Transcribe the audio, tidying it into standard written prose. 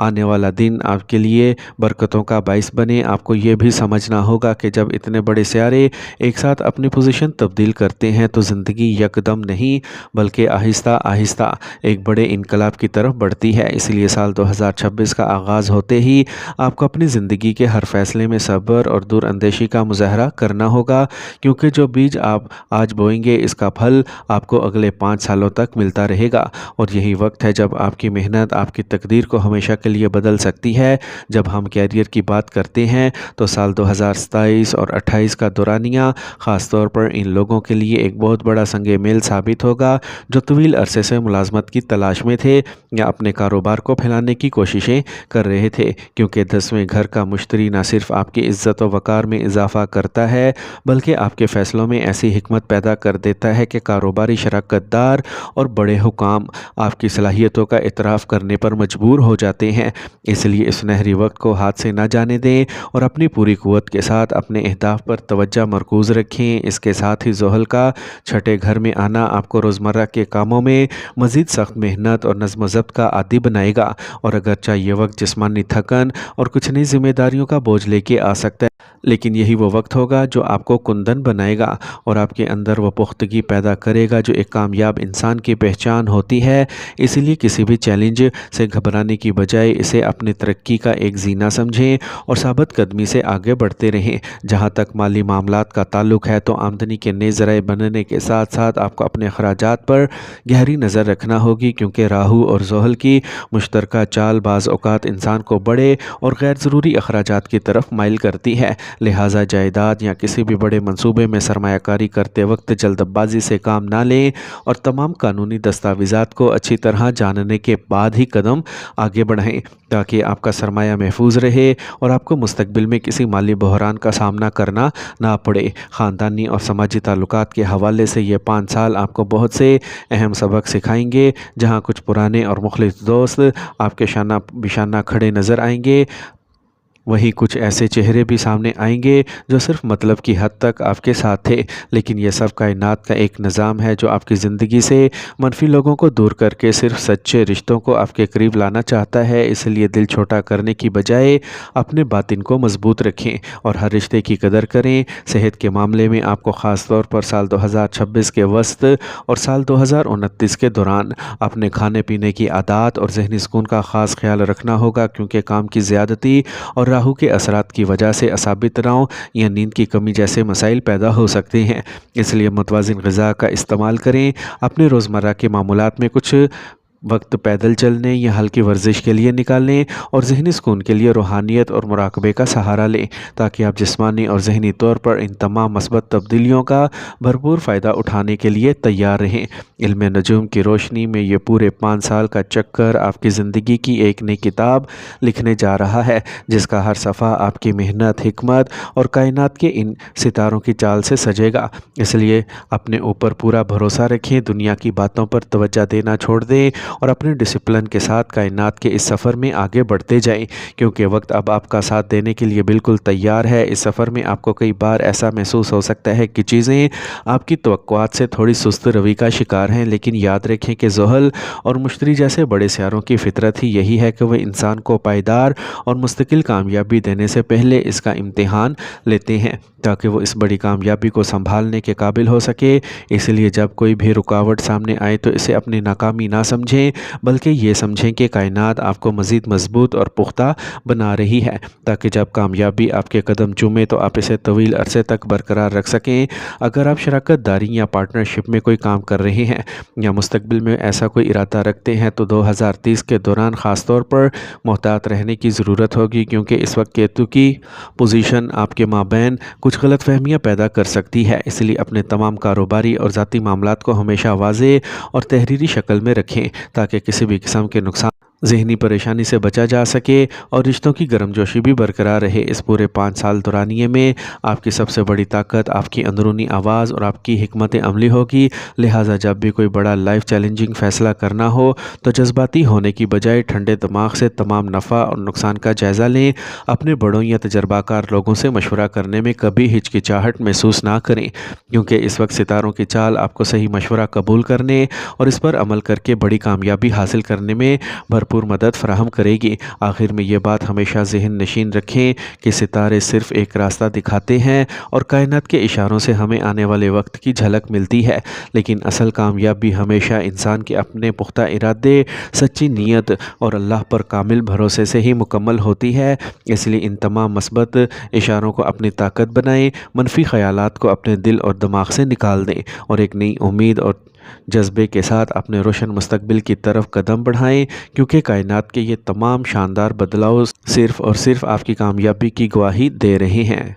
آنے والا دن آپ کے لیے برکتوں کا باعث بنے۔ آپ کو یہ بھی سمجھنا ہوگا کہ جب اتنے بڑے سیارے ایک ساتھ اپنی پوزیشن تبدیل کرتے ہیں تو زندگی یکدم نہیں بلکہ آہستہ آہستہ ایک بڑے انقلاب کی طرف بڑھتی ہے۔ اس لیے سال 2026 کا آغاز ہوتے ہی آپ کو اپنی زندگی کے ہر فیصلے میں صبر اور دور اندیشی کا مظاہرہ کرنا ہوگا، کیونکہ جو بیج آپ آج بوئیں گے اس کا پھل آپ کو اگلے 5 سالوں تک ملتا رہے گا، اور یہی وقت ہے جب آپ کی محنت آپ کی تقدیر کو ہمیشہ کے لیے بدل سکتی ہے۔ جب ہم کیریئر کی بات کرتے ہیں تو سال 2027 اور 28 کا دورانیہ خاص طور پر ان لوگوں کے لیے ایک بہت بڑا سنگ میل ثابت ہوگا جو طویل عرصے سے ملازمت کی تلاش میں تھے یا اپنے کاروبار کو پھیلانے کی کوششیں کر رہے تھے، کیونکہ 10ویں گھر کا مشتری نہ صرف آپ کی عزت و وقار میں اضافہ کرتا ہے بلکہ آپ کے فیصلوں میں ایسی حکمت پیدا کر دیتا ہے کہ کاروباری شراکت دار اور بڑے حکام آپ کی صلاحیتوں کا اعتراف کرنے پر مجبور ہو جاتے ہیں۔ اس لیے اس سنہری وقت کو ہاتھ سے نہ جانے دیں اور اپنی پوری قوت کے ساتھ اپنے اہداف پر توجہ مرکوز رکھیں۔ اس کے ساتھ ہی زحل کا چھٹے گھر میں آنا آپ کو روزمرہ کے کاموں میں مزید سخت محنت اور نظم و ضبط کا عادی بنائے گا، اور اگرچہ یہ وقت جسمانی تھکن اور کچھ نئی ذمہ داریوں کا بوجھ لے کے آ سکتا ہے، لیکن یہی وہ وقت ہوگا جو آپ کو کندن بنائے گا اور آپ کے اندر وہ پختگی پیدا کرے گا جو ایک کامیاب انسان کی پہچان ہوتی ہے۔ اسی لیے کسی بھی چیلنج سے گھبرانے کی بجائے اسے اپنی ترقی کا ایک زینہ سمجھیں اور ثابت قدمی سے آگے بڑھتے رہیں۔ جہاں تک مالی معاملات کا تعلق ہے تو آمدنی کے نئے ذرائع بننے کے ساتھ ساتھ آپ کو اپنے اخراجات پر گہری نظر رکھنا ہوگی، کیونکہ راہو اور زحل کی مشترکہ چال بعض اوقات انسان کو بڑے اور غیر ضروری اخراجات کی طرف مائل کرتی ہے۔ لہٰذا جائیداد یا کسی بھی بڑے منصوبے میں سرمایہ کاری کرتے وقت جلد بازی سے کام نہ لیں اور تمام قانونی دستاویزات کو اچھی طرح جاننے کے بعد ہی قدم آگے بڑھائیں تاکہ آپ کا سرمایہ محفوظ رہے اور آپ کو مستقبل میں کسی مالی بحران کا سامنا کرنا نہ پڑے۔ خاندانی اور سماجی تعلقات کے حوالے سے یہ 5 سال آپ کو بہت سے اہم سبق سکھائیں گے۔ جہاں کچھ پرانے اور مخلص دوست آپ کے شانہ بشانہ کھڑے نظر آئیں گے، وہیں کچھ ایسے چہرے بھی سامنے آئیں گے جو صرف مطلب کی حد تک آپ کے ساتھ تھے، لیکن یہ سب کائنات کا ایک نظام ہے جو آپ کی زندگی سے منفی لوگوں کو دور کر کے صرف سچے رشتوں کو آپ کے قریب لانا چاہتا ہے۔ اس لیے دل چھوٹا کرنے کی بجائے اپنے باطن کو مضبوط رکھیں اور ہر رشتے کی قدر کریں۔ صحت کے معاملے میں آپ کو خاص طور پر سال 2026 کے وسط اور سال 2029 کے دوران اپنے کھانے پینے کی عادات اور ذہنی سکون کا خاص خیال رکھنا ہوگا، کیونکہ کام کی زیادتی اور راہو کے اثرات کی وجہ سے اعصابی تناؤ یا نیند کی کمی جیسے مسائل پیدا ہو سکتے ہیں۔ اس لیے متوازن غذا کا استعمال کریں، اپنے روزمرہ کے معمولات میں کچھ وقت پیدل چلنے یا ہلکی ورزش کے لیے نکالیں اور ذہنی سکون کے لیے روحانیت اور مراقبے کا سہارا لیں تاکہ آپ جسمانی اور ذہنی طور پر ان تمام مثبت تبدیلیوں کا بھرپور فائدہ اٹھانے کے لیے تیار رہیں۔ علم نجوم کی روشنی میں یہ پورے 5 سال کا چکر آپ کی زندگی کی ایک نئی کتاب لکھنے جا رہا ہے، جس کا ہر صفحہ آپ کی محنت، حکمت اور کائنات کے ان ستاروں کی چال سے سجے گا۔ اس لیے اپنے اوپر پورا بھروسہ رکھیں، دنیا کی باتوں پر توجہ دینا چھوڑ دیں اور اپنے ڈسپلن کے ساتھ کائنات کے اس سفر میں آگے بڑھتے جائیں، کیونکہ وقت اب آپ کا ساتھ دینے کے لیے بالکل تیار ہے۔ اس سفر میں آپ کو کئی بار ایسا محسوس ہو سکتا ہے کہ چیزیں آپ کی توقعات سے تھوڑی سست روی کا شکار ہیں، لیکن یاد رکھیں کہ زحل اور مشتری جیسے بڑے سیاروں کی فطرت ہی یہی ہے کہ وہ انسان کو پائیدار اور مستقل کامیابی دینے سے پہلے اس کا امتحان لیتے ہیں تاکہ وہ اس بڑی کامیابی کو سنبھالنے کے قابل ہو سکے۔ اس لیے جب کوئی بھی رکاوٹ سامنے آئے تو اسے اپنی ناکامی نہ سمجھیں، بلکہ یہ سمجھیں کہ کائنات آپ کو مزید مضبوط اور پختہ بنا رہی ہے تاکہ جب کامیابی آپ کے قدم چومے تو آپ اسے طویل عرصے تک برقرار رکھ سکیں۔ اگر آپ شراکت داری یا پارٹنرشپ میں کوئی کام کر رہے ہیں یا مستقبل میں ایسا کوئی ارادہ رکھتے ہیں تو 2030 کے دوران خاص طور پر محتاط رہنے کی ضرورت ہوگی، کیونکہ اس وقت کیتو کی پوزیشن آپ کے مابین کچھ غلط فہمیاں پیدا کر سکتی ہے۔ اس لیے اپنے تمام کاروباری اور ذاتی معاملات کو ہمیشہ واضح اور تحریری شکل میں رکھیں تاکہ کسی بھی قسم کے نقصان ذہنی پریشانی سے بچا جا سکے اور رشتوں کی گرمجوشی بھی برقرار رہے۔ اس پورے 5 سال دورانیے میں آپ کی سب سے بڑی طاقت آپ کی اندرونی آواز اور آپ کی حکمت عملی ہوگی۔ لہٰذا جب بھی کوئی بڑا لائف چیلنجنگ فیصلہ کرنا ہو تو جذباتی ہونے کی بجائے ٹھنڈے دماغ سے تمام نفع اور نقصان کا جائزہ لیں۔ اپنے بڑوں یا تجربہ کار لوگوں سے مشورہ کرنے میں کبھی ہچکچاہٹ محسوس نہ کریں، کیونکہ اس وقت ستاروں کی چال آپ کو صحیح مشورہ قبول کرنے اور اس پر عمل کر کے بڑی کامیابی حاصل کرنے میں بھرپور مدد فراہم کرے گی۔ آخر میں یہ بات ہمیشہ ذہن نشین رکھیں کہ ستارے صرف ایک راستہ دکھاتے ہیں اور کائنات کے اشاروں سے ہمیں آنے والے وقت کی جھلک ملتی ہے، لیکن اصل کامیابی ہمیشہ انسان کے اپنے پختہ ارادے، سچی نیت اور اللہ پر کامل بھروسے سے ہی مکمل ہوتی ہے۔ اس لیے ان تمام مثبت اشاروں کو اپنی طاقت بنائیں، منفی خیالات کو اپنے دل اور دماغ سے نکال دیں اور ایک نئی امید اور جذبے کے ساتھ اپنے روشن مستقبل کی طرف قدم بڑھائیں، کیونکہ کائنات کے یہ تمام شاندار بدلاؤ صرف اور صرف آپ کی کامیابی کی گواہی دے رہے ہیں۔